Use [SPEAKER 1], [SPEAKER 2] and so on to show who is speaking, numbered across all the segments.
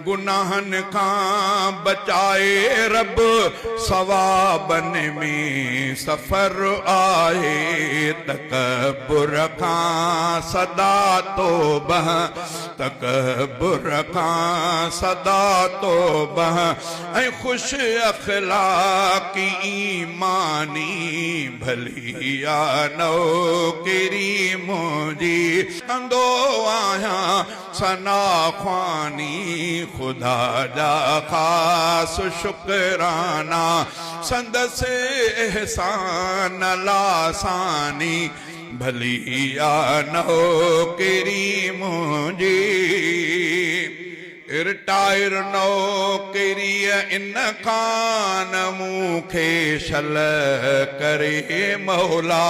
[SPEAKER 1] गुनाहन खां बचाए रब सवाबन में सफर आहे तकब्बुर खां सदा तौबह तकब्बुर खां सदा तौबह ऐं खुश अखलाकी ईमानी भलिया नौकरी मुंहिंजी कंदो आहियां सना ख्वानी खुदा जा ख़ास शुकराना संदसि एहसान लासानी भलिया नौकरी मुंहिंजी रिटायर नौकरी इन खान मूंखे शल करे मौला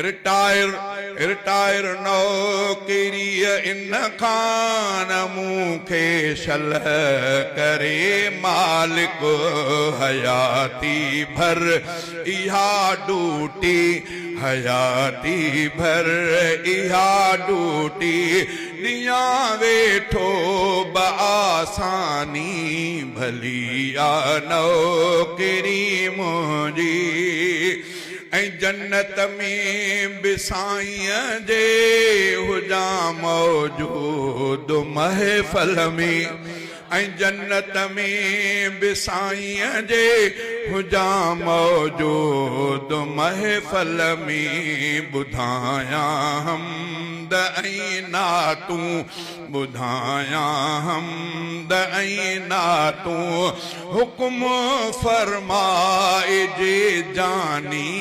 [SPEAKER 1] रिटायर नौकरी इन खान मूंखे शल करे मालिक हयाती भर इहा डूटी हयाती भर इहा डूटी दिया वेठो बआसानी भलिया नौकरी मुंहिंजी ऐं जन्नत में बि साईं जे हुजा मौजूद महफ़ल में ऐं जन्नत में बि साईं जे हुजा मौजूद महफ़ल में ॿुधायां हमद ऐं नातूं ॿुधायां हमद ऐं नातूं हुकुम फरमाइजे जानी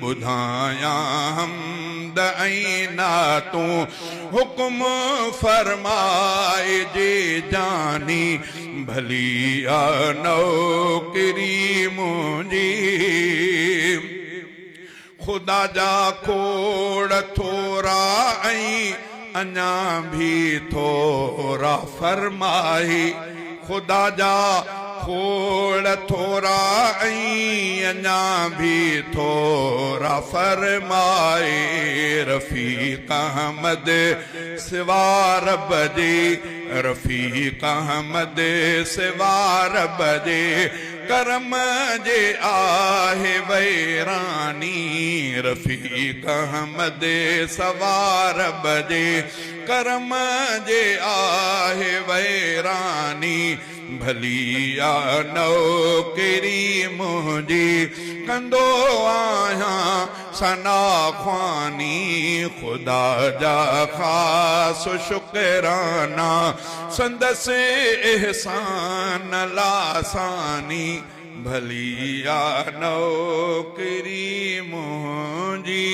[SPEAKER 1] ॿुधायां हमद ऐं नातूं हुकुम फरमाइजे जानी भलिया नौकरी मुंहिंजी खुदा जा खोड़ थोरा ऐं अञा भी थोरा फरमाई खुदा जा खोड़ थोरा ऐं अञा भी थोरा फरमाए रफ़ीक अहमद सिवा रब जे रफ़ीक अहमद सिवा रब जे करम जे आहे वैरानी रफ़ीक अहमद सिवा रब जे करम जे आहे वैरानी भलिया नौकरी मुंहिंजी कंदो आहियां सना ख्वानी खुदा जा ख़ास शुकराना संदसि एहसान लासानी भलिया नौकरी मुंहिंजी।